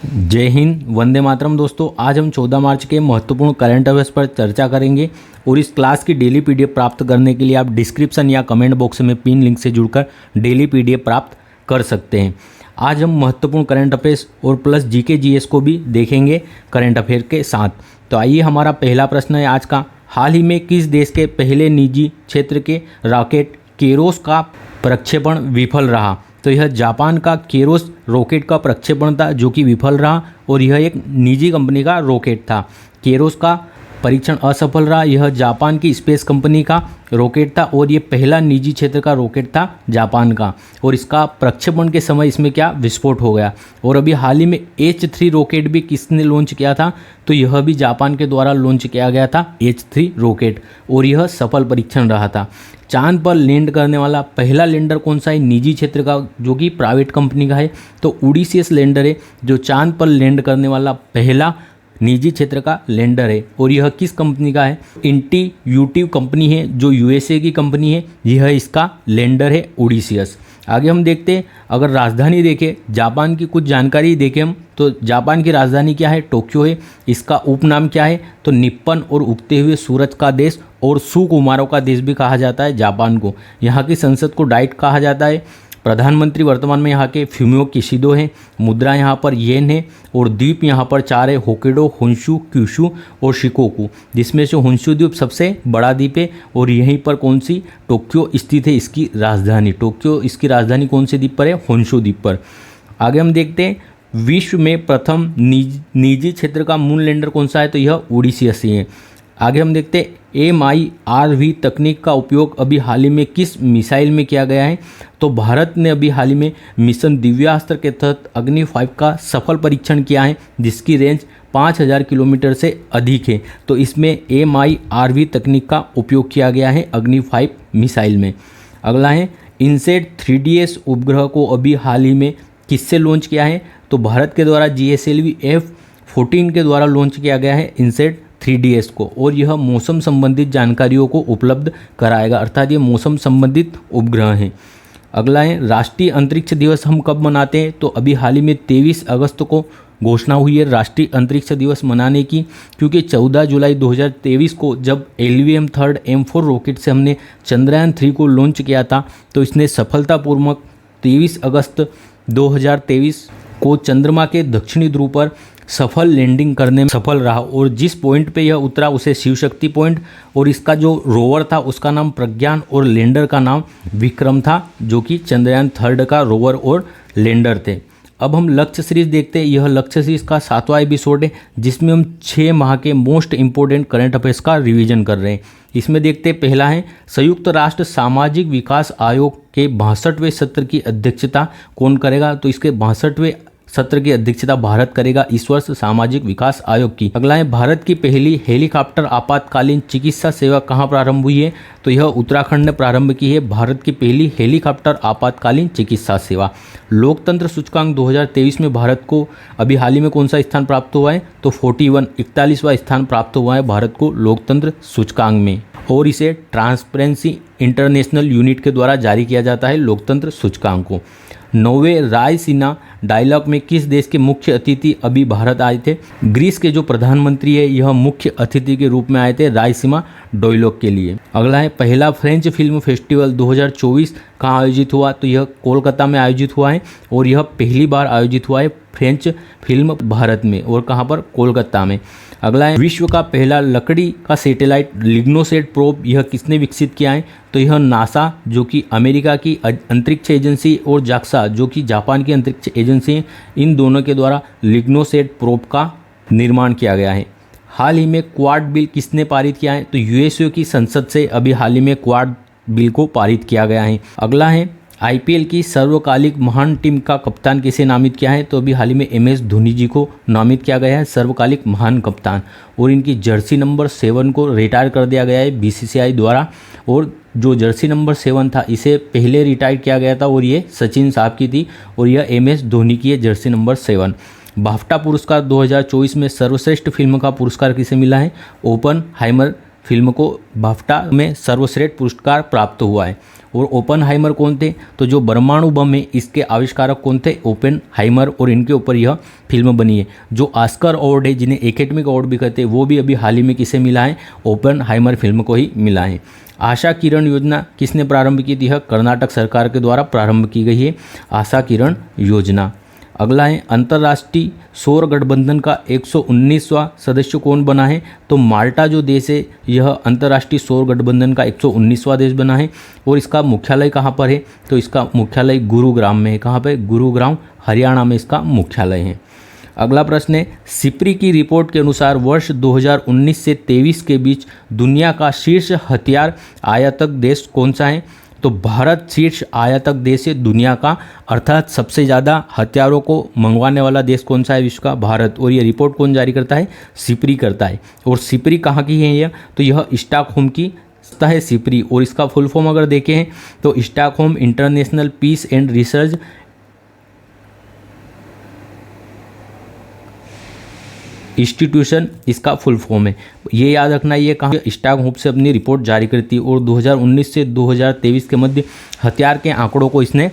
जय हिंद, वंदे मातरम। दोस्तों, आज हम 14 मार्च के महत्वपूर्ण करंट अफेयर्स पर चर्चा करेंगे और इस क्लास की डेली पीडीएफ प्राप्त करने के लिए आप डिस्क्रिप्शन या कमेंट बॉक्स में पिन लिंक से जुड़कर डेली पीडीएफ प्राप्त कर सकते हैं। आज हम महत्वपूर्ण करंट अफेयर्स और प्लस जीके जीएस को भी देखेंगे करंट अफेयर के साथ। तो आइए, हमारा पहला प्रश्न है आज का। हाल ही में किस देश के पहले निजी क्षेत्र के रॉकेट केरोस का प्रक्षेपण विफल रहा? तो यह जापान का केरोस रॉकेट का प्रक्षेपण था जो कि विफल रहा और यह एक निजी कंपनी का रॉकेट था। केरोस का परीक्षण असफल रहा। यह जापान की स्पेस कंपनी का रॉकेट था और ये पहला निजी क्षेत्र का रॉकेट था जापान का, और इसका प्रक्षेपण के समय इसमें क्या विस्फोट हो गया। और अभी हाल ही में H3 रॉकेट भी किसने लॉन्च किया था? तो यह भी जापान के द्वारा लॉन्च किया गया था H3 रॉकेट, और यह सफल परीक्षण रहा था। चांद पर लैंड करने वाला पहला लैंडर कौन सा है? निजी क्षेत्र का, जो कि प्राइवेट कंपनी का है। तो ओडिसियस लैंडर है जो चांद पर लैंड करने वाला पहला निजी क्षेत्र का लैंडर है, और यह किस कंपनी का है? इंट्यूटिव कंपनी है जो यूएसए की कंपनी है। यह इसका लैंडर है ओडिसियस। आगे हम देखते हैं, अगर राजधानी देखें, जापान की कुछ जानकारी देखें हम, तो जापान की राजधानी क्या है? टोक्यो है। इसका उपनाम क्या है? तो निप्पन और उगते हुए सूरज का देश और सुकुमारों का देश भी कहा जाता है जापान को। यहाँ की संसद को डाइट कहा जाता है। प्रधानमंत्री वर्तमान में यहाँ के फ्यूमियो किशिदो हैं। मुद्रा यहाँ पर येन है और द्वीप यहाँ पर 4 है: होक्काइडो, होन्शु, क्यूशु और शिकोकू, जिसमें से होन्शु द्वीप सबसे बड़ा द्वीप है। और यहीं पर कौन सी? टोक्यो स्थित है इसकी राजधानी। टोक्यो इसकी राजधानी कौन से द्वीप पर है? होन्शु द्वीप पर। आगे हम देखते हैं, विश्व में प्रथम निजी क्षेत्र का मून लैंडर कौन सा है? तो यह ओडिसियस ही है। आगे हम देखते हैं, MIRV तकनीक का उपयोग अभी हाल ही में किस मिसाइल में किया गया है? तो भारत ने अभी हाल ही में मिशन दिव्यास्त्र के तहत अग्नि 5 का सफल परीक्षण किया है, जिसकी रेंज 5000 किलोमीटर से अधिक है। तो इसमें MIRV तकनीक का उपयोग किया गया है अग्नि 5 मिसाइल में। अगला है, इनसेट 3DS उपग्रह को अभी हाल ही में किससे लॉन्च किया है? तो भारत के द्वारा GSLV F-14 के द्वारा लॉन्च किया गया है इनसेट 3DS को, और यह मौसम संबंधित जानकारियों को उपलब्ध कराएगा, अर्थात ये मौसम संबंधित उपग्रह हैं। अगला है, राष्ट्रीय अंतरिक्ष दिवस हम कब मनाते हैं? तो अभी हाल ही में 23 अगस्त को घोषणा हुई है राष्ट्रीय अंतरिक्ष दिवस मनाने की, क्योंकि 14 जुलाई 2023 को जब LVM 3rd M4 रॉकेट से हमने चंद्रयान 3 को लॉन्च किया था, तो इसने सफलतापूर्वक 23 अगस्त 2023 को चंद्रमा के दक्षिणी ध्रुव पर सफल लैंडिंग करने में सफल रहा। और जिस पॉइंट पे यह उतरा उसे शिव शक्ति पॉइंट, और इसका जो रोवर था उसका नाम प्रज्ञान और लैंडर का नाम विक्रम था, जो कि चंद्रयान 3rd का रोवर और लैंडर थे। अब हम लक्ष्य सीरीज देखते हैं। यह लक्ष्य सीरीज का 7वां एपिसोड है, जिसमें हम 6 माह के मोस्ट इंपॉर्टेंट करंट अफेयर्स का रिवीजन कर रहे हैं। इसमें देखते हैं, पहला है, संयुक्त राष्ट्र सामाजिक विकास आयोग के 62वें सत्र की अध्यक्षता कौन करेगा? तो इसके 62वें सत्र की अध्यक्षता भारत करेगा इस वर्ष सामाजिक विकास आयोग की। अगला है, भारत की पहली हेलीकॉप्टर आपातकालीन चिकित्सा सेवा कहाँ प्रारंभ हुई है? तो यह उत्तराखंड ने प्रारंभ की है भारत की पहली हेलीकॉप्टर आपातकालीन चिकित्सा सेवा। लोकतंत्र सूचकांक 2023 में भारत को अभी हाल ही में कौन सा स्थान प्राप्त हुआ है? तो 41वां स्थान प्राप्त हुआ है भारत को लोकतंत्र सूचकांक में, और इसे ट्रांसपेरेंसी इंटरनेशनल यूनिट के द्वारा जारी किया जाता है लोकतंत्र सूचकांक को। 9वें रायसीना डायलॉग में किस देश के मुख्य अतिथि अभी भारत आए थे? ग्रीस के जो प्रधानमंत्री है यह मुख्य अतिथि के रूप में आए थे रायसीना डायलॉग के लिए। अगला है, पहला फ्रेंच फिल्म फेस्टिवल 2024 कहाँ आयोजित हुआ? तो यह कोलकाता में आयोजित हुआ है, और यह पहली बार आयोजित हुआ है फ्रेंच फिल्म भारत में, और कहाँ पर? कोलकाता में। अगला है, विश्व का पहला लकड़ी का सैटेलाइट लिग्नोसेट प्रोब यह किसने विकसित किया है? तो यह नासा, जो कि अमेरिका की अंतरिक्ष एजेंसी, और जाक्सा, जो कि जापान की अंतरिक्ष एजेंसी है, इन दोनों के द्वारा लिग्नोसेट प्रोब का निर्माण किया गया है। हाल ही में क्वाड बिल किसने पारित किया है? तो यूएसए की संसद से अभी हाल ही में क्वाड बिल को पारित किया गया है। अगला है, IPL की सर्वकालिक महान टीम का कप्तान किसे नामित किया है? तो अभी हाल ही में MS धोनी जी को नामित किया गया है सर्वकालिक महान कप्तान, और इनकी जर्सी नंबर 7 को रिटायर कर दिया गया है BCCI द्वारा, और जो जर्सी नंबर 7 था इसे पहले रिटायर किया गया था और ये सचिन साहब की थी, और यह MS धोनी की है जर्सी नंबर 7। बाफ्टा पुरस्कार 2024 में सर्वश्रेष्ठ फिल्म का पुरस्कार किसे मिला है? ओपनहाइमर फिल्म को बाफ्टा में सर्वश्रेष्ठ पुरस्कार प्राप्त हुआ है। और ओपेनहाइमर कौन थे, तो जो परमाणु बम है इसके आविष्कारक कौन थे, ओपेनहाइमर, और इनके ऊपर यह फिल्म बनी है। जो ऑस्कर अवार्ड है, जिन्हें एकेडमिक अवार्ड भी कहते हैं, वो भी अभी हाल ही में किसे मिला है, ओपेनहाइमर फिल्म को ही मिला है। आशा किरण योजना किसने प्रारंभ की थी, यह कर्नाटक सरकार के द्वारा प्रारंभ की गई है आशा किरण योजना। अगला है अंतर्राष्ट्रीय सौर गठबंधन का 119वां सदस्य कौन बना है, तो माल्टा जो देश है यह अंतर्राष्ट्रीय सौर गठबंधन का 119वां देश बना है। और इसका मुख्यालय कहाँ पर है, तो इसका मुख्यालय गुरुग्राम में है। कहाँ पर, गुरुग्राम हरियाणा में इसका मुख्यालय है। अगला प्रश्न है सिप्री की रिपोर्ट के अनुसार वर्ष 2019 से 23 के बीच दुनिया का शीर्ष हथियार आयातक देश कौन सा है, तो भारत शीर्ष आयातक देश है दुनिया का, अर्थात सबसे ज़्यादा हथियारों को मंगवाने वाला देश कौन सा है विश्व का, भारत। और ये रिपोर्ट कौन जारी करता है, सिप्री करता है। और सिप्री कहाँ की है यह, तो यह स्टॉकहोम की है सिप्री। और इसका फुल फॉर्म अगर देखें तो Stockholm international peace and research institution इसका फुल फॉर्म है। ये याद रखना, ये कहाँ स्टॉकहोम से अपनी रिपोर्ट जारी करती है। और 2019 से 2023 के मध्य हथियार के आंकड़ों को इसने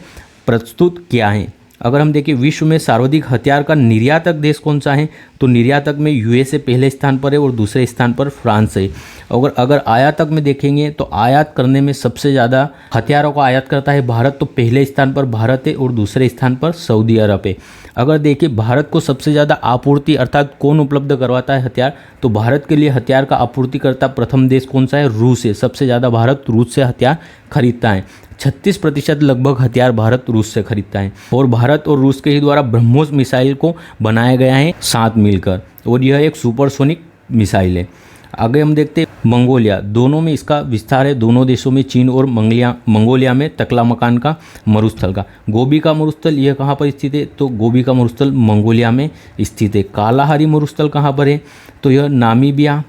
प्रस्तुत किया है। अगर हम देखें विश्व में सर्वाधिक हथियार का निर्यातक देश कौन सा है, तो निर्यातक में यूएसए पहले स्थान पर है और दूसरे स्थान पर फ्रांस है। अगर आयातक में देखेंगे तो आयात करने में सबसे ज़्यादा हथियारों का आयात करता है भारत, तो पहले स्थान पर भारत है और दूसरे स्थान पर सऊदी अरब है। अगर देखिए भारत को सबसे ज़्यादा आपूर्ति अर्थात कौन उपलब्ध करवाता है हथियार, तो भारत के लिए हथियार का आपूर्तिकर्ता प्रथम देश कौन सा है, रूस है। सबसे ज़्यादा भारत रूस से हथियार खरीदता है। 36% लगभग हथियार भारत रूस से खरीदता है। और भारत और रूस के ही द्वारा ब्रह्मोस मिसाइल को बनाया गया है साथ मिलकर, और यह एक सुपरसोनिक मिसाइल है। आगे हम देखते हैं मंगोलिया, दोनों में इसका विस्तार है, दोनों देशों में, चीन और मंगोलिया में तकलामकान का मरुस्थल का। गोबी का मरुस्थल यह कहाँ पर स्थित है, तो गोबी का मरुस्थल मंगोलिया में स्थित है। कालाहारी मरुस्थल कहाँ पर है, तो यह नामीबिया,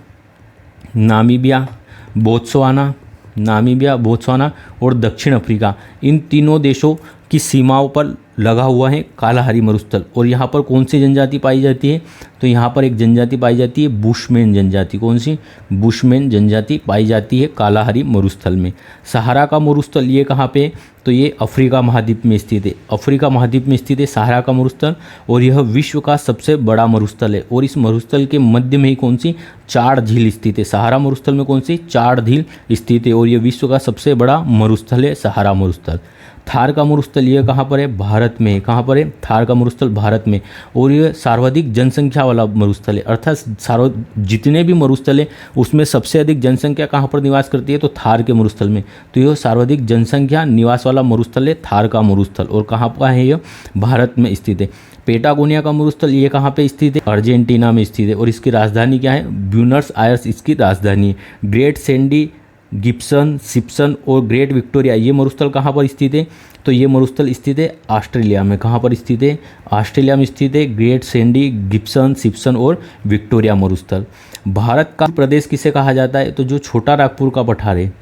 बोत्सवाना और दक्षिण अफ्रीका, इन तीनों देशों की सीमाओं पर लगा हुआ है कालाहारी मरुस्थल। और यहाँ पर कौन सी जनजाति पाई जाती है, तो यहाँ पर एक जनजाति पाई जाती है बुशमैन जनजाति। कौन सी, बुशमैन जनजाति पाई जाती है कालाहारी मरुस्थल में। सहारा का मरुस्थल ये कहाँ पे, तो ये अफ्रीका महाद्वीप में स्थित है। अफ्रीका महाद्वीप में स्थित है सहारा का मरुस्थल, और यह विश्व का सबसे बड़ा मरुस्थल है। और इस मरुस्थल के मध्य में ही कौन सी, चाड़ झील स्थित है। सहारा मरुस्थल में कौन सी, चाड़ झील स्थित है। और यह विश्व का सबसे बड़ा मरुस्थल है सहारा मरुस्थल। थार का मरुस्थल यह कहाँ पर है, भारत में। कहाँ पर है, थार का मरुस्थल भारत में। और यह सर्वाधिक जनसंख्या वाला मरुस्थल है, अर्थात जितने भी मरुस्थल है उसमें सबसे अधिक जनसंख्या कहाँ पर निवास करती है, तो थार के मरुस्थल में। तो यह सर्वाधिक जनसंख्या निवास वाला मरुस्थल है थार का मरुस्थल। और कहाँ पर है यह, भारत में स्थित है। पेटागोनिया का मरुस्थल ये कहाँ पे स्थित है, अर्जेंटीना में स्थित है। और इसकी राजधानी क्या है, ब्यूनस आयर्स इसकी राजधानी है। ग्रेट सैंडी, गिब्सन, सिप्सन और ग्रेट विक्टोरिया ये मरुस्थल कहाँ पर स्थित है, तो ये मरुस्थल स्थित है ऑस्ट्रेलिया में। कहाँ पर स्थित है, ऑस्ट्रेलिया में स्थित है ग्रेट सैंडी, गिब्सन, सिप्सन और विक्टोरिया मरुस्थल। भारत का प्रदेश किसे कहा जाता है, तो जो छोटा नागपुर का पठार है,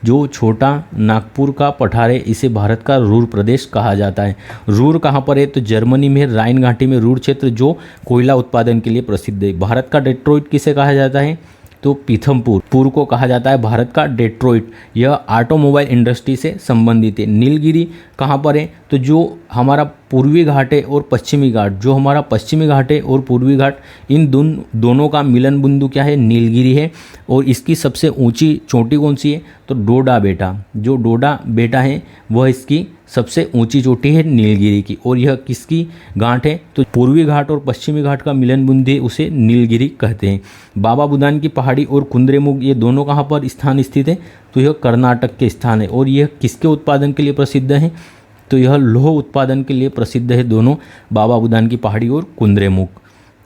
जो छोटा नागपुर का पठार है इसे भारत का रूर प्रदेश कहा जाता है। रूर कहाँ पर है, तो जर्मनी में राइन घाटी में रूर क्षेत्र जो कोयला उत्पादन के लिए प्रसिद्ध है। भारत का डेट्रॉइट किसे कहा जाता है, तो पीथमपुर को कहा जाता है भारत का डेट्रॉइट। यह ऑटोमोबाइल इंडस्ट्री से संबंधित है। नीलगिरी कहाँ पर है, तो जो हमारा पूर्वी घाट है और पश्चिमी घाट, जो हमारा पश्चिमी घाट है और पूर्वी घाट, इन दोनों का मिलन बिंदु क्या है, नीलगिरी है। और इसकी सबसे ऊंची चोटी कौन सी है, तो डोडा बेटा, जो डोडा बेटा है वह इसकी सबसे ऊंची चोटी है नीलगिरी की। और यह किसकी गांठ है, तो पूर्वी घाट और पश्चिमी घाट का मिलन बिंदु है, उसे नीलगिरी कहते हैं। बाबा बुदान की पहाड़ी और कुंद्रेमुख ये दोनों कहाँ पर स्थान स्थित है, तो यह कर्नाटक के स्थान है। और यह किसके उत्पादन के लिए प्रसिद्ध है, तो यह लौह उत्पादन के लिए प्रसिद्ध है दोनों, बाबा बुदान की पहाड़ी और कुंद्रेमुख।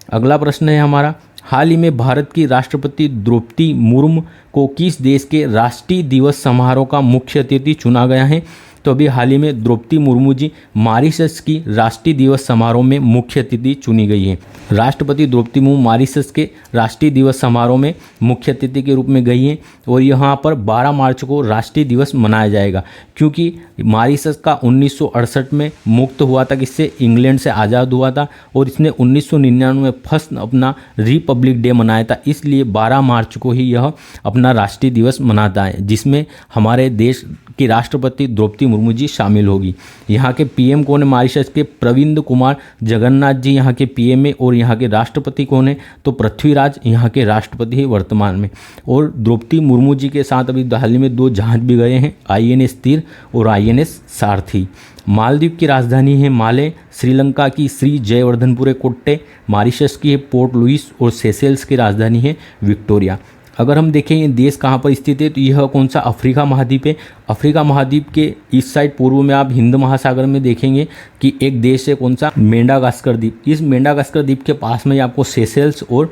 अगला प्रश्न है हमारा, हाल ही में भारत की राष्ट्रपति द्रौपदी मुर्मू को किस देश के राष्ट्रीय दिवस समारोह का मुख्य अतिथि चुना गया है, तो अभी हाल ही में द्रौपदी मुर्मू जी मॉरिशस की राष्ट्रीय दिवस समारोह में मुख्य अतिथि चुनी गई है। राष्ट्रपति द्रौपदी मुर्मू मॉरिशस के राष्ट्रीय दिवस समारोह में मुख्य अतिथि के रूप में गई हैं और यहाँ पर 12 मार्च को राष्ट्रीय दिवस मनाया जाएगा, क्योंकि मॉरिशस का 1968 में मुक्त हुआ था, किससे, इंग्लैंड से आज़ाद हुआ था और इसने 1999 में फर्स्ट अपना रिपब्लिक डे मनाया था। इसलिए 12 मार्च को ही यह अपना राष्ट्रीय दिवस मनाता है, जिसमें हमारे देश की राष्ट्रपति द्रौपदी मुर्मू जी शामिल होगी। यहाँ के पीएम कौन है मॉरिशस के? प्रविंद कुमार जगन्नाथ जी यहाँ के पीएम है और यहाँ के राष्ट्रपति कौन है? तो पृथ्वीराज यहाँ के राष्ट्रपति है वर्तमान में। और द्रौपदी मुर्मू जी के साथ अभी हाल ही में 2 जहाज भी गए हैं, INS तीर और INS सारथी। मालदीव की राजधानी है माले, श्रीलंका की श्री जयवर्धनपुरे कोट्टे, मॉरिशस की है पोर्ट लुइस और सेशेल्स की राजधानी है विक्टोरिया। अगर हम देखें ये देश कहाँ पर स्थित है, तो यह कौन सा अफ्रीका महाद्वीप है। अफ्रीका महाद्वीप के इस साइड पूर्व में आप हिंद महासागर में देखेंगे कि एक देश है, कौन सा, मेडागास्कर द्वीप। इस मेडागास्कर द्वीप के पास में आपको सेशेल्स और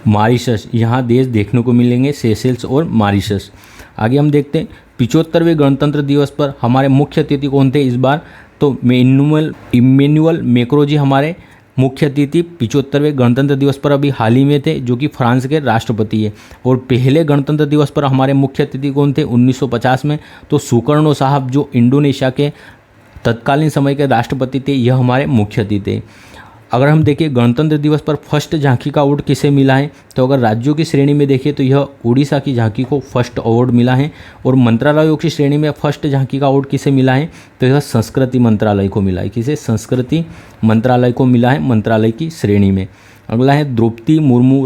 मॉरिशस यहाँ देश देखने को मिलेंगे, सेशेल्स और मॉरिशस। आगे हम देखते हैं 75वें गणतंत्र दिवस पर हमारे मुख्य अतिथि कौन थे इस बार? तो इम्मेनुअल मैक्रों जी हमारे मुख्य अतिथि 75वें गणतंत्र दिवस पर अभी हाल ही में थे, जो कि फ्रांस के राष्ट्रपति है। और पहले गणतंत्र दिवस पर हमारे मुख्य अतिथि कौन थे 1950 में? तो सुकर्णो साहब, जो इंडोनेशिया के तत्कालीन समय के राष्ट्रपति थे, यह हमारे मुख्य अतिथि थे। अगर हम देखें गणतंत्र दिवस पर फर्स्ट झांकी का अवार्ड किसे मिला है, तो अगर राज्यों की श्रेणी में देखें तो यह उड़ीसा की झांकी को फर्स्ट अवार्ड मिला है। और मंत्रालयों की श्रेणी में फर्स्ट झांकी का अवार्ड किसे मिला है, तो यह संस्कृति मंत्रालय को मिला है। किसे? संस्कृति मंत्रालय को मिला है मंत्रालय की श्रेणी में। अगला है द्रौपदी मुर्मू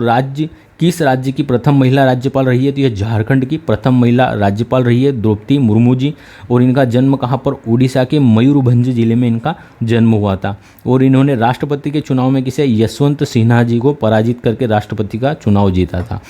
किस राज्य की प्रथम महिला राज्यपाल रही है, तो यह झारखंड की प्रथम महिला राज्यपाल रही है द्रौपदी मुर्मू जी। और इनका जन्म कहाँ पर? उड़ीसा के मयूरभंज जिले में इनका जन्म हुआ था। और इन्होंने राष्ट्रपति के चुनाव में किसे? यशवंत सिन्हा जी को पराजित करके राष्ट्रपति का चुनाव जीता था।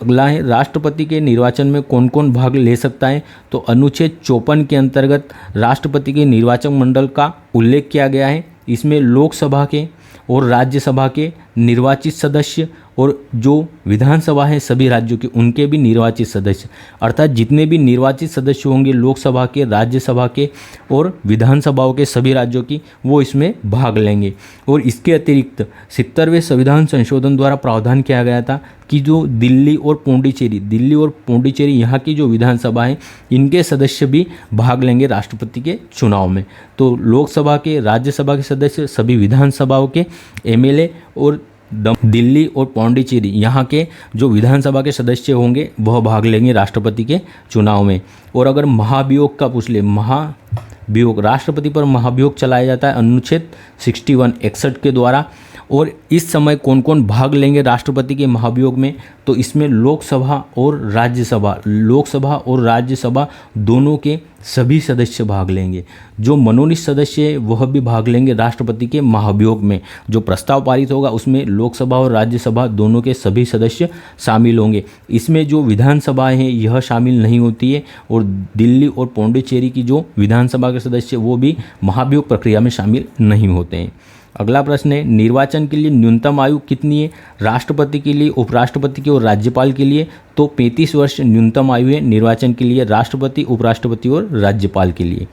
अगला है राष्ट्रपति के निर्वाचन में कौन कौन भाग ले सकता है, तो अनुच्छेद 54 के अंतर्गत राष्ट्रपति के निर्वाचक मंडल का उल्लेख किया गया है। इसमें लोकसभा के और राज्यसभा के निर्वाचित सदस्य और जो विधानसभा है सभी राज्यों के, उनके भी निर्वाचित सदस्य, अर्थात जितने भी निर्वाचित सदस्य होंगे लोकसभा के, राज्यसभा के और विधानसभाओं के सभी राज्यों की, वो इसमें भाग लेंगे। और इसके अतिरिक्त 70वें संविधान संशोधन द्वारा प्रावधान किया गया था कि जो दिल्ली और पौंडीचेरी यहाँ की जो विधानसभा है, इनके सदस्य भी भाग लेंगे राष्ट्रपति के चुनाव में। तो लोकसभा के, राज्यसभा के सदस्य, सभी विधानसभाओं के MLA और दिल्ली और पौंडीचेरी यहाँ के जो विधानसभा के सदस्य होंगे वह भाग लेंगे राष्ट्रपति के चुनाव में। और अगर महाभियोग का पूछ ले, महाभियोग, राष्ट्रपति पर महाभियोग चलाया जाता है अनुच्छेद 61 के द्वारा। और इस समय कौन कौन भाग लेंगे राष्ट्रपति के महाभियोग में, तो इसमें लोकसभा और राज्यसभा दोनों के सभी सदस्य भाग लेंगे। जो मनोनीत सदस्य है वह भी भाग लेंगे राष्ट्रपति के महाभियोग में। जो प्रस्ताव पारित होगा उसमें लोकसभा और राज्यसभा दोनों के सभी सदस्य शामिल होंगे। इसमें जो विधानसभाएं हैं यह शामिल नहीं होती है और दिल्ली और पौंडीचेरी की जो विधानसभा के सदस्य वो भी महाभियोग प्रक्रिया में शामिल नहीं होते हैं। अगला प्रश्न है निर्वाचन के लिए न्यूनतम आयु कितनी है? राष्ट्रपति के लिए, उपराष्ट्रपति के और राज्यपाल के लिए तो 35 वर्ष न्यूनतम आयु है निर्वाचन के लिए, राष्ट्रपति, उपराष्ट्रपति और राज्यपाल के लिए।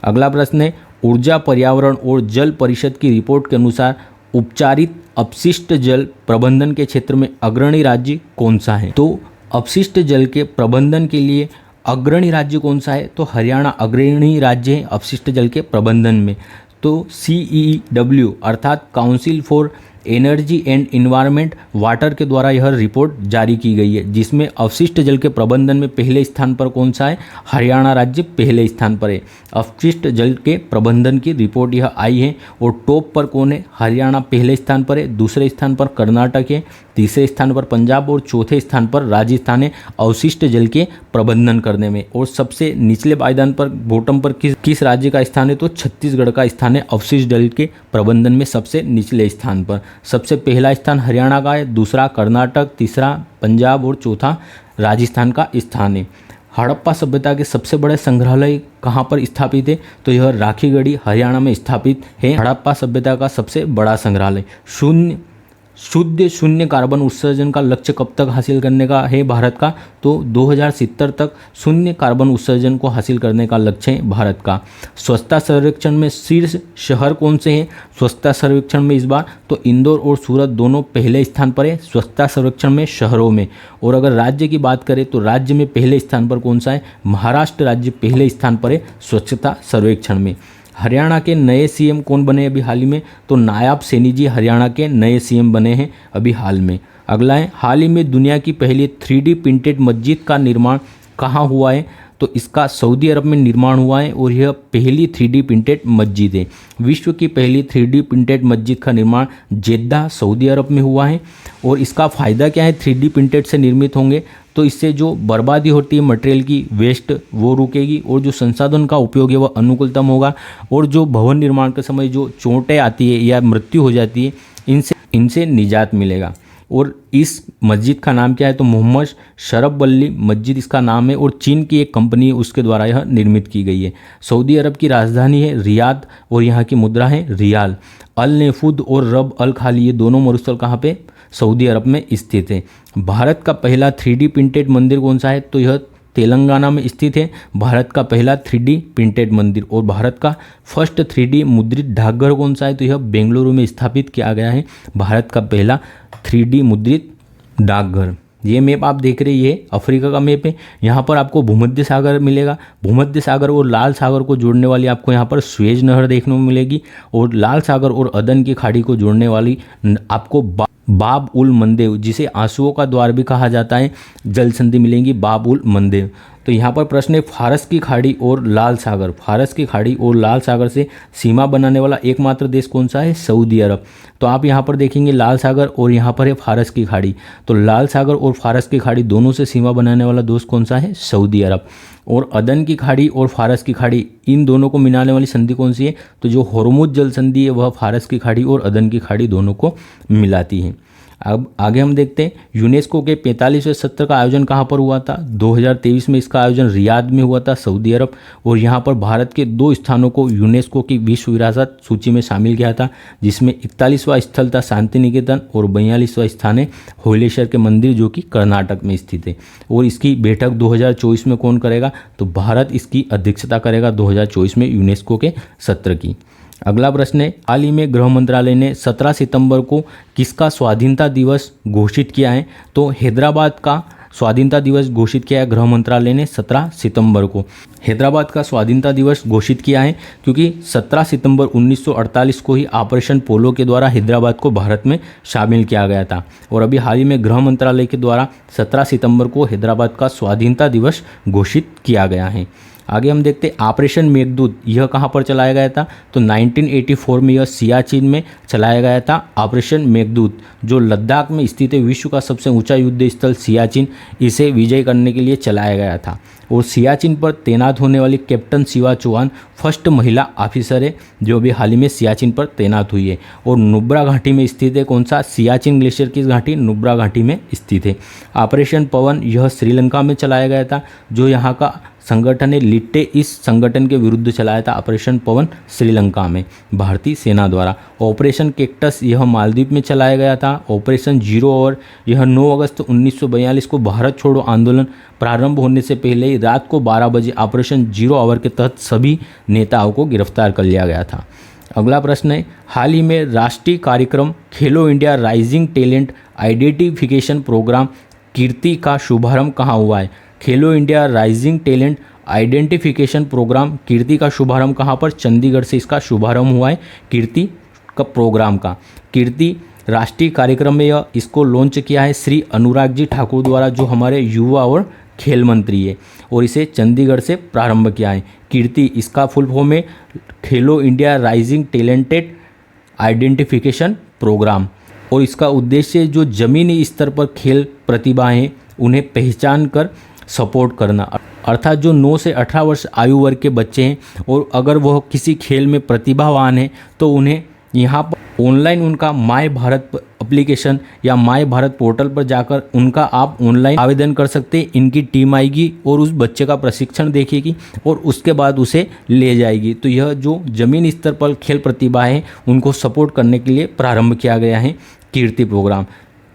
अगला प्रश्न है ऊर्जा, पर्यावरण और जल परिषद की रिपोर्ट के अनुसार उपचारित अपशिष्ट जल प्रबंधन के क्षेत्र में अग्रणी राज्य कौन सा है? तो अपशिष्ट जल के प्रबंधन के लिए अग्रणी राज्य कौन सा है? तो हरियाणा अग्रणी राज्य है अपशिष्ट जल के प्रबंधन में। तो CEW अर्थात council for energy and environment water के द्वारा यह रिपोर्ट जारी की गई है, जिसमें अवशिष्ट जल के प्रबंधन में पहले स्थान पर कौन सा है? हरियाणा राज्य पहले स्थान पर है। अवशिष्ट जल के प्रबंधन की रिपोर्ट यह आई है और टॉप पर कौन है? हरियाणा पहले स्थान पर है, दूसरे स्थान पर कर्नाटक है, तीसरे स्थान पर पंजाब और चौथे स्थान पर राजस्थान है अवशिष्ट जल के प्रबंधन करने में। और सबसे निचले पायदान पर, बॉटम पर किस राज्य का स्थान है? तो छत्तीसगढ़ का स्थान है अवशिष्ट जल के प्रबंधन में सबसे निचले स्थान पर। सबसे पहला स्थान हरियाणा का है, दूसरा कर्नाटक, तीसरा पंजाब और चौथा राजस्थान का स्थान है। हड़प्पा सभ्यता के सबसे बड़े संग्रहालय कहाँ पर स्थापित है? तो यह राखीगढ़ी हरियाणा में स्थापित है हड़प्पा सभ्यता का सबसे बड़ा संग्रहालय। शुद्ध शून्य कार्बन उत्सर्जन का लक्ष्य कब तक हासिल करने का है भारत का, तो 2070 तक शून्य कार्बन उत्सर्जन को हासिल करने का लक्ष्य है भारत का। स्वच्छता सर्वेक्षण में शीर्ष शहर कौन से हैं स्वच्छता सर्वेक्षण में इस बार, तो इंदौर और सूरत दोनों पहले स्थान पर है स्वच्छता सर्वेक्षण में शहरों में। और अगर राज्य की बात करें तो राज्य में पहले स्थान पर कौन सा है, महाराष्ट्र राज्य पहले स्थान पर है स्वच्छता सर्वेक्षण में। हरियाणा के नए सीएम कौन बने अभी हाल ही में, तो नायाब सैनी जी हरियाणा के नए सीएम बने हैं अभी हाल में। अगला है, हाल ही में दुनिया की पहली 3D प्रिंटेड मस्जिद का निर्माण कहाँ हुआ है, तो इसका सऊदी अरब में निर्माण हुआ है और यह पहली 3D प्रिंटेड मस्जिद है। विश्व की पहली 3D प्रिंटेड मस्जिद का निर्माण जेद्दा सऊदी अरब में हुआ है। और इसका फ़ायदा क्या है, 3D प्रिंटेड से निर्मित होंगे तो इससे जो बर्बादी होती है मटेरियल की, वेस्ट, वो रुकेगी और जो संसाधन का उपयोग है वह अनुकूलतम होगा। और जो भवन निर्माण के समय जो चोटें आती है या मृत्यु हो जाती है इनसे निजात मिलेगा। और इस मस्जिद का नाम क्या है, तो मोहम्मद शरफ वली मस्जिद इसका नाम है और चीन की एक कंपनी है उसके द्वारा यह निर्मित की गई है। सऊदी अरब की राजधानी है रियाद और यहाँ की मुद्रा है रियाल। अल नेफुद और रब अल खाली ये दोनों मरुस्थल कहाँ पे, सऊदी अरब में स्थित है। भारत का पहला 3D प्रिंटेड मंदिर कौन सा है, तो यह तेलंगाना में स्थित है भारत का पहला 3D प्रिंटेड मंदिर। और भारत का फर्स्ट 3D मुद्रित डाकघर कौन सा है, तो यह बेंगलुरु में स्थापित किया गया है भारत का पहला 3D मुद्रित डाकघर। ये मैप आप देख रहे हैं, ये अफ्रीका का मैप है। यहाँ पर आपको भूमध्य सागर मिलेगा, भूमध्य सागर और लाल सागर को जोड़ने वाली आपको यहाँ पर स्वेज नहर देखने को मिलेगी और लाल सागर और अदन की खाड़ी को जोड़ने वाली आपको बाब उल मंदेव, जिसे आंसुओं का द्वार भी कहा जाता है, जल संधि मिलेंगी बाब उल मंदेव। तो यहाँ पर प्रश्न है फारस की खाड़ी और लाल सागर, फारस की खाड़ी और लाल सागर से सीमा बनाने वाला एकमात्र देश कौन सा है, सऊदी अरब। तो आप यहाँ पर देखेंगे लाल सागर और यहाँ पर है फारस की खाड़ी, तो लाल सागर और फारस की खाड़ी दोनों से सीमा बनाने वाला दोस्त कौन सा है, सऊदी अरब। और अदन की खाड़ी और फारस की खाड़ी इन दोनों को मिलाने वाली संधि कौन सी है, तो जो हॉर्मुज जल संधि है वह फारस की खाड़ी और अदन की खाड़ी दोनों को मिलाती है। अब आगे हम देखते हैं यूनेस्को के 45वें सत्र का आयोजन कहाँ पर हुआ था, 2023 में इसका आयोजन रियाद में हुआ था, सऊदी अरब। और यहाँ पर भारत के 2 स्थानों को यूनेस्को की विश्व विरासत सूची में शामिल किया था, जिसमें 41वां स्थल था शांति निकेतन और 42वां स्थान है होलेश्वर के मंदिर जो कि कर्नाटक में स्थित है। और इसकी बैठक 2024 में कौन करेगा, तो भारत इसकी अध्यक्षता करेगा 2024 में यूनेस्को के सत्र की। अगला प्रश्न है, हाल ही में गृह मंत्रालय ने 17 सितंबर को किसका स्वाधीनता दिवस घोषित किया है, तो हैदराबाद का स्वाधीनता दिवस घोषित किया है गृह मंत्रालय ने 17 सितंबर को। हैदराबाद का स्वाधीनता दिवस घोषित किया है क्योंकि 17 सितंबर 1948 को ही ऑपरेशन पोलो के द्वारा हैदराबाद को भारत में शामिल किया गया था। और अभी हाल ही में गृह मंत्रालय के द्वारा 17 सितंबर को हैदराबाद का स्वाधीनता दिवस घोषित किया गया है। आगे हम देखते हैं ऑपरेशन मेघदूत, यह कहाँ पर चलाया गया था, तो 1984 में यह सियाचिन में चलाया गया था। ऑपरेशन मेघदूत जो लद्दाख में स्थित है, विश्व का सबसे ऊंचा युद्ध स्थल सियाचिन, इसे विजय करने के लिए चलाया गया था। और सियाचिन पर तैनात होने वाली कैप्टन शिवा चौहान फर्स्ट महिला ऑफिसर है जो भी हाल ही में सियाचिन पर तैनात हुई है। और नुब्रा घाटी में स्थित है कौन सा, सियाचिन ग्लेशियर की घाटी नुब्रा घाटी में स्थित है। ऑपरेशन पवन यह श्रीलंका में चलाया गया था, जो यहाँ का संगठन है लिट्टे, इस संगठन के विरुद्ध चलाया था ऑपरेशन पवन श्रीलंका में भारतीय सेना द्वारा। ऑपरेशन कैक्टस यह मालदीव में चलाया गया था। ऑपरेशन जीरो आवर यह 9 अगस्त 1942 को भारत छोड़ो आंदोलन प्रारंभ होने से पहले ही रात को 12 बजे ऑपरेशन जीरो आवर के तहत सभी नेताओं को गिरफ्तार कर लिया गया था। अगला प्रश्न है, हाल ही में राष्ट्रीय कार्यक्रम Khelo India rising talent identification programme Kirti का शुभारंभ कहाँ हुआ है। Khelo India rising talent identification programme Kirti का शुभारंभ कहाँ पर, चंडीगढ़ से इसका शुभारंभ हुआ है कीर्ति का प्रोग्राम का। कीर्ति राष्ट्रीय कार्यक्रम में यह इसको लॉन्च किया है श्री अनुराग जी ठाकुर द्वारा, जो हमारे युवा और खेल मंत्री है, और इसे चंडीगढ़ से प्रारंभ किया है। कीर्ति इसका फुल फॉर्म है Khelo India rising talented identification programme. और इसका उद्देश्य जो ज़मीनी स्तर पर खेल प्रतिभा हैं उन्हें पहचान कर सपोर्ट करना, अर्थात जो 9 से 18 वर्ष आयु वर्ग के बच्चे हैं और अगर वह किसी खेल में प्रतिभावान हैं तो उन्हें यहाँ पर ऑनलाइन उनका माय भारत एप्लीकेशन या माय भारत पोर्टल पर जाकर उनका आप ऑनलाइन आवेदन कर सकते हैं। इनकी टीम आएगी और उस बच्चे का प्रशिक्षण देखेगी और उसके बाद उसे ले जाएगी। तो यह जो ज़मीन स्तर पर खेल प्रतिभा है उनको सपोर्ट करने के लिए प्रारंभ किया गया है कीर्ति प्रोग्राम।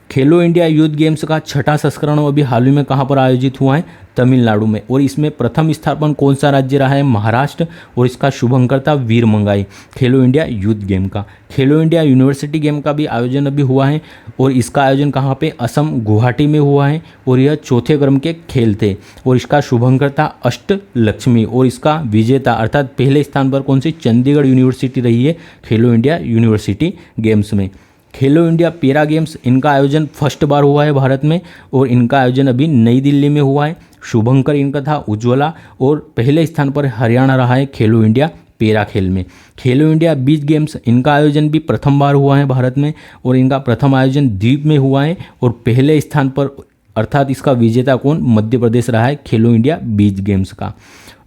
खेलो इंडिया यूथ गेम्स का छठा संस्करण अभी हाल ही में कहाँ पर आयोजित हुआ है? तमिलनाडु में। और इसमें प्रथम स्थापन कौन सा राज्य रहा है? महाराष्ट्र। और इसका शुभंकर था वीर मंगाई खेलो इंडिया यूथ गेम का। खेलो इंडिया यूनिवर्सिटी गेम का भी आयोजन अभी हुआ है और इसका आयोजन कहाँ पे? असम गुवाहाटी में हुआ है और यह चौथे क्रम के खेल थे और इसका शुभंकर था अष्टलक्ष्मी और इसका विजेता अर्थात पहले स्थान पर कौन सी? चंडीगढ़ यूनिवर्सिटी रही है खेलो इंडिया यूनिवर्सिटी गेम्स में। खेलो इंडिया पैरा गेम्स, इनका आयोजन फर्स्ट बार हुआ है भारत में और इनका आयोजन अभी नई दिल्ली में हुआ है। शुभंकर इनका था उज्ज्वला और पहले स्थान पर हरियाणा रहा है खेलो इंडिया पैरा खेल में। खेलो इंडिया बीच गेम्स, इनका आयोजन भी प्रथम बार हुआ है भारत में और इनका प्रथम आयोजन द्वीप में हुआ है और पहले स्थान पर अर्थात इसका विजेता कौन? मध्य प्रदेश रहा है खेलो इंडिया बीच गेम्स का।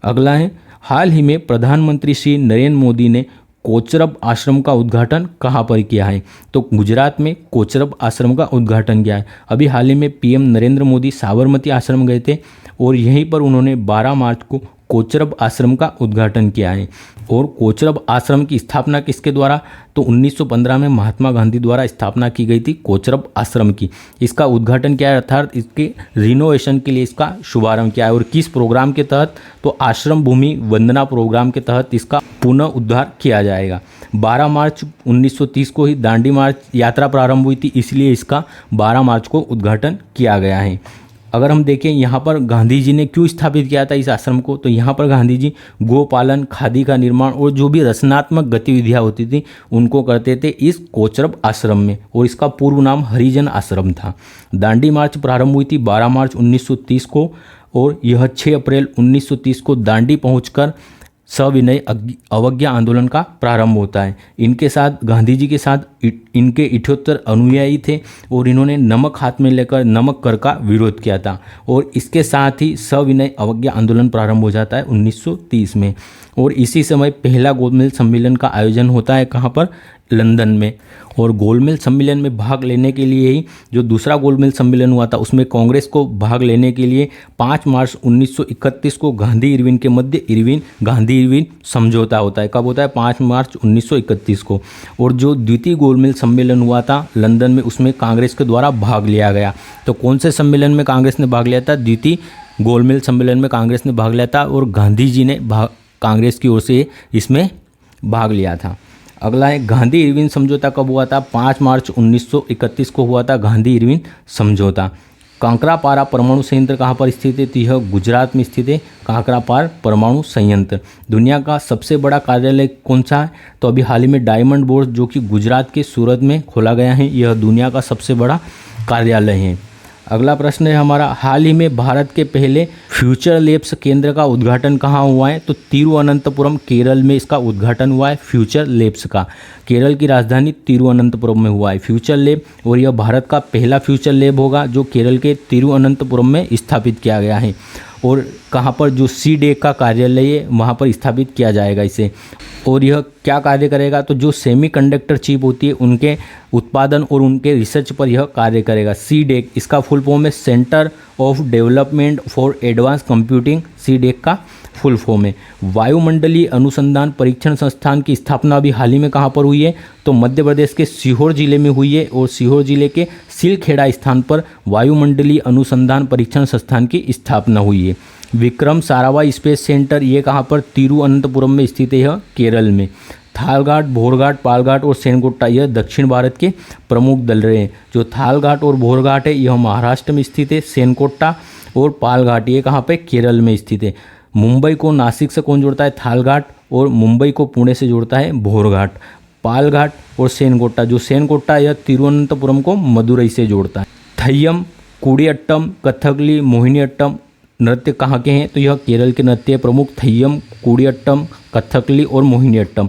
अगला है, हाल ही में प्रधानमंत्री श्री नरेंद्र मोदी ने कोचरब आश्रम का उद्घाटन कहाँ पर किया है? तो गुजरात में कोचरब आश्रम का उद्घाटन किया है। अभी हाल ही में पीएम नरेंद्र मोदी साबरमती आश्रम गए थे और यहीं पर उन्होंने 12 मार्च को कोचरब आश्रम का उद्घाटन किया है। और कोचरब आश्रम की स्थापना किसके द्वारा? तो 1915 में महात्मा गांधी द्वारा स्थापना की गई थी कोचरब आश्रम की। इसका उद्घाटन किया है अर्थात इसके रिनोवेशन के लिए इसका शुभारंभ किया है। और किस प्रोग्राम के तहत? तो आश्रम भूमि वंदना प्रोग्राम के तहत इसका पुनः उद्धार किया जाएगा। 12 मार्च 1930 को ही दांडी मार्च यात्रा प्रारंभ हुई थी, इसलिए इसका 12 मार्च को उद्घाटन किया गया है। अगर हम देखें यहाँ पर गांधी जी ने क्यों स्थापित किया था इस आश्रम को? तो यहाँ पर गांधी जी गोपालन, खादी का निर्माण और जो भी रचनात्मक गतिविधियाँ होती थी उनको करते थे इस कोचरब आश्रम में और इसका पूर्व नाम हरिजन आश्रम था। दांडी मार्च प्रारंभ हुई थी 12 मार्च 1930 को और यह 6 अप्रैल 1930 को दांडी पहुँचकर सविनय अवज्ञा आंदोलन का प्रारंभ होता है। इनके साथ गांधी जी के साथ इनके 78 अनुयायी थे और इन्होंने नमक हाथ में लेकर नमक कर का विरोध किया था और इसके साथ ही सविनय अवज्ञा आंदोलन प्रारंभ हो जाता है 1930 में। और इसी समय पहला गोलमेज सम्मेलन का आयोजन होता है कहाँ पर? लंदन में। और गोलमेज सम्मेलन में भाग लेने के लिए ही जो दूसरा गोलमेज सम्मेलन हुआ था उसमें कांग्रेस को भाग लेने के लिए 5 मार्च 1931 को गांधी इरविन के मध्य गांधी इरविन समझौता होता है। कब होता है? 5 मार्च 1931 को। और जो द्वितीय गोलमेज सम्मेलन हुआ था लंदन में उसमें कांग्रेस के द्वारा भाग लिया गया। तो कौन से सम्मेलन में कांग्रेस ने भाग लिया था? द्वितीय गोलमेज सम्मेलन में कांग्रेस ने भाग लिया था और गांधी जी ने कांग्रेस की ओर से इसमें भाग लिया था। अगला है, गांधी इरविन समझौता कब हुआ था? 5 मार्च 1931 को हुआ था गांधी इरविन समझौता। कांकरापारा परमाणु संयंत्र कहाँ पर स्थित है? तो यह गुजरात में स्थित है कांकरापार परमाणु संयंत्र। दुनिया का सबसे बड़ा कार्यालय कौन सा है? तो अभी हाल ही में डायमंड बोर्ड जो कि गुजरात के सूरत में खोला गया है, यह दुनिया का सबसे बड़ा कार्यालय है। अगला प्रश्न है हमारा, हाल ही में भारत के पहले फ्यूचर लैब्स केंद्र का उद्घाटन कहाँ हुआ है? तो तिरुवनंतपुरम केरल में इसका उद्घाटन हुआ है फ्यूचर लैब्स का। केरल की राजधानी तिरुवनंतपुरम में हुआ है फ्यूचर लैब और यह भारत का पहला फ्यूचर लैब होगा जो केरल के तिरुवनंतपुरम में स्थापित किया गया है। और कहाँ पर? जो सीडेक का कार्यालय है वहाँ पर स्थापित किया जाएगा इसे। और यह क्या कार्य करेगा? तो जो सेमीकंडक्टर चिप होती है उनके उत्पादन और उनके रिसर्च पर यह कार्य करेगा। सीडेक इसका फुल फॉर्म है centre of development for advance computing, CDAC का फुल फॉर्म है। वायुमंडलीय अनुसंधान परीक्षण संस्थान की स्थापना अभी हाल ही में कहाँ पर हुई है? तो मध्य प्रदेश के सीहोर जिले में हुई है और सीहोर जिले के सिलखेड़ा स्थान पर वायुमंडलीय अनुसंधान परीक्षण संस्थान की स्थापना हुई है। विक्रम साराभाई स्पेस सेंटर ये कहाँ पर? तिरुवनंतपुरम में स्थित है, यह केरल में। थालघाट, भोरघाट, पालघाट और सेनगोट्टा यह दक्षिण भारत के प्रमुख दल रहे हैं। जो थालघाट और भोरघाट है यह महाराष्ट्र में स्थित है। सेनकोट्टा और पालघाट ये कहाँ पे? केरल में स्थित है। मुंबई को नासिक से कौन जोड़ता है? थालघाट। और मुंबई को पुणे से जोड़ता है भोरघाट। पालघाट और सेनकोट्टा, जो सेनकोट्टा यह तिरुवनंतपुरम को मदुरई से जोड़ता है। थय्यम, कुडियट्टम, कथकली, मोहिनीअट्टम नृत्य कहाँ के हैं? तो यह केरल के नृत्य प्रमुख थय्यम, कुडियट्टम, कथकली और मोहिनीअट्टम।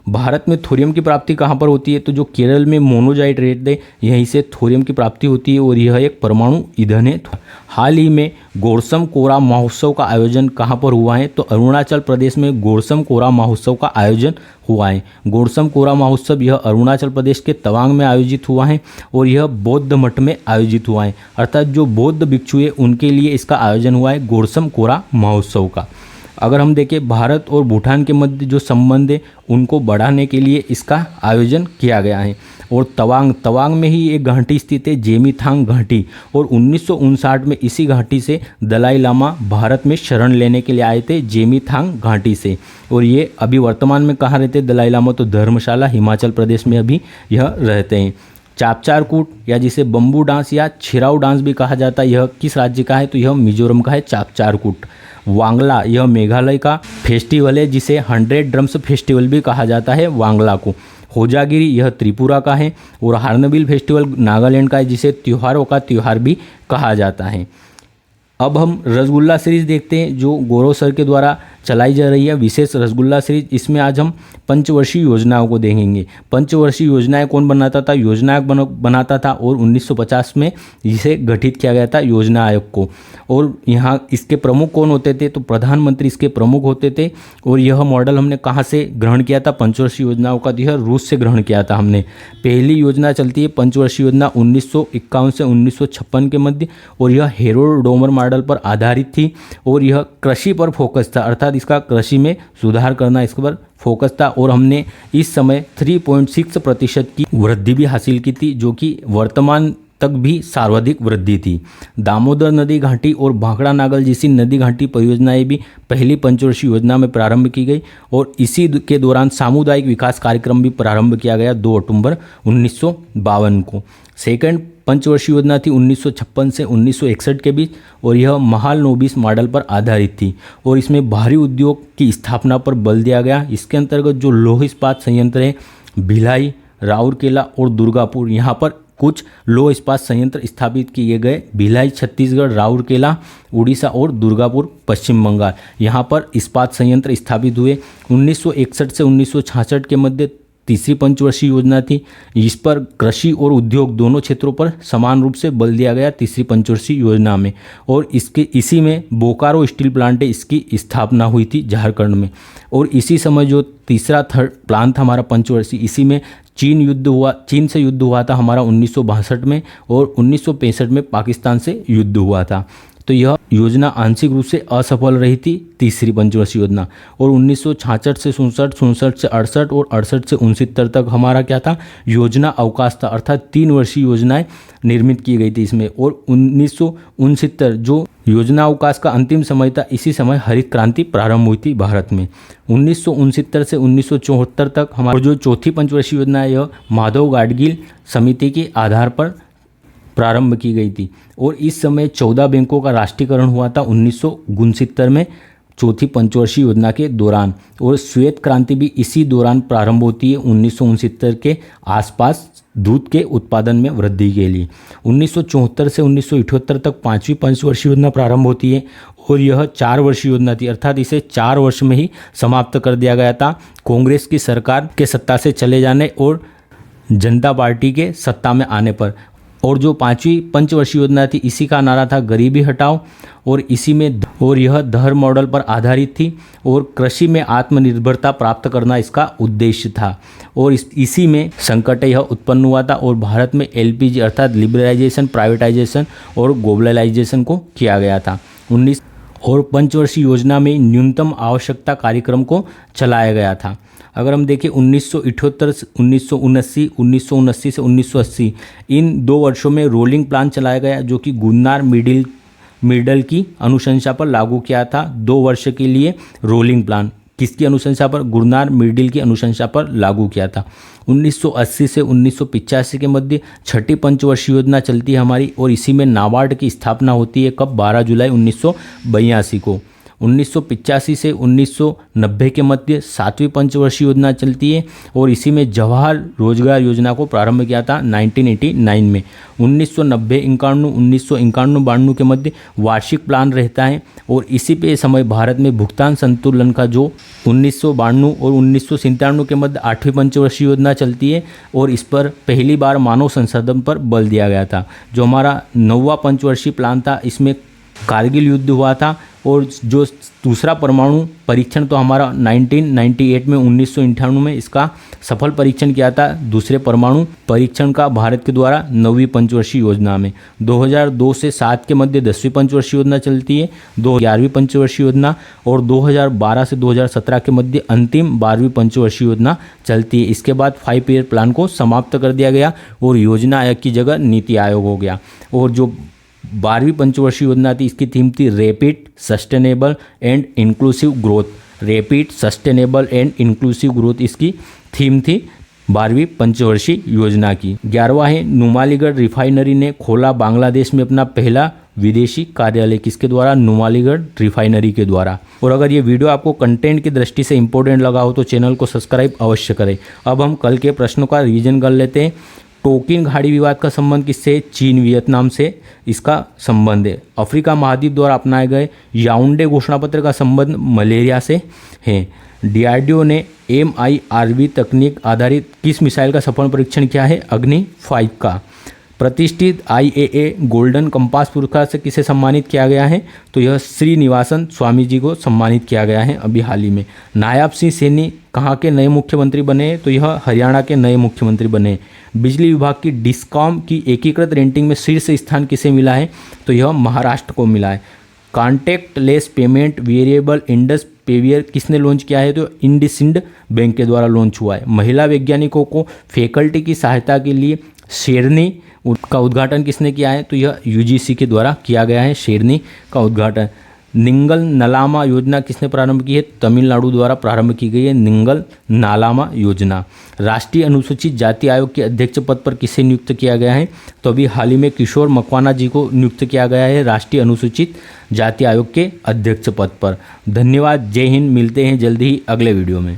भारत में थोरियम की प्राप्ति कहाँ पर होती है? तो जो केरल में मोनोजाइट रेत है यहीं से थोरियम की प्राप्ति होती है और यह एक परमाणु ईंधन है। हाल ही में गोरसम कोरा महोत्सव का आयोजन कहाँ पर हुआ है? तो अरुणाचल प्रदेश में गोरसम कोरा महोत्सव का आयोजन हुआ है। गोरसम कोरा महोत्सव यह अरुणाचल प्रदेश के तवांग में आयोजित हुआ है और यह बौद्ध मठ में आयोजित हुआ है। अर्थात जो बौद्ध भिक्षु है उनके लिए इसका आयोजन हुआ है गोरसम कोरा महोत्सव का। अगर हम देखें भारत और भूटान के मध्य जो संबंध है उनको बढ़ाने के लिए इसका आयोजन किया गया है। और तवांग में ही एक घाटी स्थित है जेमीथांग घाटी, और 1959 में इसी घाटी से दलाई लामा भारत में शरण लेने के लिए आए थे जेमीथांग घाटी से। और ये अभी वर्तमान में कहाँ रहते हैं दलाई लामा, तो धर्मशाला हिमाचल प्रदेश में अभी यह रहते हैं। चापचार कूट या जिसे बम्बू डांस या छिराऊ डांस भी कहा जाता है, यह किस राज्य का है, तो यह मिजोरम का है चापचार कूट। वांगला यह मेघालय का फेस्टिवल है जिसे 100 ड्रम्स फेस्टिवल भी कहा जाता है वांगला को। होजागिरी यह त्रिपुरा का है, और हार्नबिल फेस्टिवल नागालैंड का है जिसे त्योहारों का त्योहार भी कहा जाता है। अब हम रसगुल्ला सीरीज़ देखते हैं जो गौरव सर के द्वारा चलाई जा रही है, विशेष रसगुल्ला सीरीज। इसमें आज हम पंचवर्षीय योजनाओं को देखेंगे। पंचवर्षीय योजनाएं कौन बनाता था, योजना आयोग बनाता था, और 1950 में इसे गठित किया गया था योजना आयोग को। और यहाँ इसके प्रमुख कौन होते थे, तो प्रधानमंत्री इसके प्रमुख होते थे। और यह मॉडल हमने कहाँ से ग्रहण किया था, पंचवर्षीय योजनाओं का, यह रूस से ग्रहण किया था हमने। पहली योजना चलती है पंचवर्षीय योजना 1951 से 1956 के मध्य, और यह हेरोल्ड डोमर मॉडल पर आधारित थी, और यह कृषि पर फोकस था, अर्थात इसका कृषि में सुधार करना इस पर फोकस था। और हमने इस समय 3.6% की वृद्धि भी हासिल की थी, जो कि वर्तमान तक भी सर्वाधिक वृद्धि थी। दामोदर नदी घाटी और भाखड़ा नागल जैसी नदी घाटी परियोजनाएं भी पहली पंचवर्षीय योजना में प्रारंभ की गई, और इसी के दौरान सामुदायिक विकास कार्यक्रम भी प्रारंभ किया गया 2 अक्टूबर 1952 को। सेकंड पंचवर्षीय योजना थी 1956 से 1961 के बीच, और यह महालनोबिस मॉडल पर आधारित थी, और इसमें भारी उद्योग की स्थापना पर बल दिया गया। इसके अंतर्गत जो लौह इस्पात संयंत्र है भिलाई, राउरकेला और दुर्गापुर, यहाँ पर कुछ लौह इस्पात संयंत्र स्थापित किए गए। भिलाई छत्तीसगढ़, राउरकेला उड़ीसा और दुर्गापुर पश्चिम बंगाल, यहाँ पर इस्पात संयंत्र स्थापित हुए। 1961 से 1966 के मध्य तीसरी पंचवर्षीय योजना थी। इस पर कृषि और उद्योग दोनों क्षेत्रों पर समान रूप से बल दिया गया तीसरी पंचवर्षीय योजना में, और इसी में बोकारो स्टील प्लांट है, इसकी स्थापना हुई थी झारखंड में। और इसी समय जो तीसरा प्लान था हमारा पंचवर्षीय, इसी में चीन से युद्ध हुआ था हमारा 1962 में, और 1965 में पाकिस्तान से युद्ध हुआ था। तो यह योजना आंशिक रूप से असफल रही थी तीसरी पंचवर्षीय योजना। और 1966 से 67, 67 से 68 और 68 से 69 तक हमारा क्या था, योजना अवकाश था, अर्थात 3 वर्षीय योजनाएं निर्मित की गई थी इसमें। और 1969 जो योजना अवकाश का अंतिम समय था, इसी समय हरित क्रांति प्रारंभ हुई थी भारत में। 1969 से 1974 तक हमारी जो चौथी पंचवर्षीय योजना है यह माधव गाडगिल समिति के आधार पर प्रारंभ की गई थी, और इस समय 14 बैंकों का राष्ट्रीयकरण हुआ था 1969 में चौथी पंचवर्षीय योजना के दौरान। और श्वेत क्रांति भी इसी दौरान प्रारंभ होती है 1969 के आसपास दूध के उत्पादन में वृद्धि के लिए। 1974 से 1978 तक 5वीं पंचवर्षीय योजना प्रारंभ होती है, और यह 4 वर्षीय योजना थी, अर्थात इसे 4 वर्ष में ही समाप्त कर दिया गया था कांग्रेस की सरकार के सत्ता से चले जाने और जनता पार्टी के सत्ता में आने पर। और जो 5वीं पंचवर्षीय योजना थी, इसी का नारा था गरीबी हटाओ, और यह दहर मॉडल पर आधारित थी, और कृषि में आत्मनिर्भरता प्राप्त करना इसका उद्देश्य था। और इसी में संकट यह उत्पन्न हुआ था, और भारत में LPG अर्थात लिबरलाइजेशन, प्राइवेटाइजेशन और ग्लोबलाइजेशन को किया गया था। और पंचवर्षीय योजना में न्यूनतम आवश्यकता कार्यक्रम को चलाया गया था। अगर हम देखें 1978 से 1979, 1979 से 1980, इन 2 वर्षों में रोलिंग प्लान चलाया गया, जो कि गुन्नार मिडल की अनुशंसा पर लागू किया था। 2 वर्ष के लिए रोलिंग प्लान किसकी अनुशंसा पर, गुन्नार मिडिल की अनुशंसा पर लागू किया था। 1980 से 1985 के मध्य छठी पंचवर्षीय योजना चलती है हमारी, और इसी में नाबार्ड की स्थापना होती है कब, 12 जुलाई 1982 को। 1985 से 1990 के मध्य 7वीं पंचवर्षीय योजना चलती है, और इसी में जवाहर रोजगार योजना को प्रारंभ किया था 1989 में। 1991-92 के मध्य वार्षिक प्लान रहता है, और इसी पे समय भारत में भुगतान संतुलन का जो 1992 और 1997 के मध्य 8वीं पंचवर्षीय योजना चलती है, और इस पर पहली बार मानव संसाधन पर बल दिया गया था। जो हमारा 9वां पंचवर्षीय प्लान था, इसमें कारगिल युद्ध हुआ था, और जो दूसरा परमाणु परीक्षण तो हमारा 1998 में 1998 में इसका सफल परीक्षण किया था। दूसरे परमाणु परीक्षण का भारत के द्वारा 9वीं पंचवर्षीय योजना में 2002 से 7 के मध्य 10वीं पंचवर्षीय योजना चलती है, 11वीं पंचवर्षीय योजना, और 2012 से 2017 के मध्य अंतिम 12वीं पंचवर्षीय योजना चलती है। इसके बाद 5 ईयर प्लान को समाप्त कर दिया गया और योजना आयोग की जगह नीति आयोग हो गया। और जो 12वीं पंचवर्षीय योजना थी, इसकी थीम थी rapid sustainable and inclusive growth. Rapid sustainable and inclusive growth इसकी थीम थी 12वीं पंचवर्षीय योजना की। 11वां है नुमालीगढ़ रिफाइनरी ने खोला बांग्लादेश में अपना पहला विदेशी कार्यालय। किसके द्वारा? नुमालीगढ़ रिफाइनरी के द्वारा। और अगर ये वीडियो आपको कंटेंट की दृष्टि से इंपॉर्टेंट लगा हो तो चैनल को सब्सक्राइब अवश्य करें। अब हम कल के प्रश्नों का रिवीजन कर लेते हैं। टोकिन घाटी विवाद का संबंध किससे? चीन वियतनाम से इसका संबंध है। अफ्रीका महाद्वीप द्वारा अपनाए गए याओंडे घोषणा पत्र का संबंध मलेरिया से है। डीआरडीओ ने MIRV तकनीक आधारित किस मिसाइल का सफल परीक्षण किया है? अग्नि 5 का। प्रतिष्ठित IAA गोल्डन कंपास पुरस्कार से किसे सम्मानित किया गया है? तो यह श्रीनिवासन स्वामी जी को सम्मानित किया गया है अभी हाल ही में। नायब सिंह सैनी कहाँ के नए मुख्यमंत्री बने? तो यह हरियाणा के नए मुख्यमंत्री बने। बिजली विभाग की डिस्कॉम की एकीकृत रेटिंग में शीर्ष स्थान किसे मिला है? तो यह महाराष्ट्र को मिला है। Contactless payment wearable Indus Paywear किसने लॉन्च किया है? तो इंडसइंड बैंक के द्वारा लॉन्च हुआ है। महिला वैज्ञानिकों को फैकल्टी की सहायता के लिए शेरनी का उद्घाटन किसने किया है? तो यह UGC के द्वारा किया गया है शेरनी का उद्घाटन। निंगल नालामा योजना किसने प्रारंभ की है? तमिलनाडु द्वारा प्रारंभ की गई है निंगल नालामा योजना। राष्ट्रीय अनुसूचित जाति आयोग के अध्यक्ष पद पर किसे नियुक्त किया गया है? तो अभी हाल ही में किशोर मकवाना जी को नियुक्त किया गया है राष्ट्रीय अनुसूचित जाति आयोग के अध्यक्ष पद पर। धन्यवाद, जय हिंद। मिलते हैं जल्दी ही अगले वीडियो में।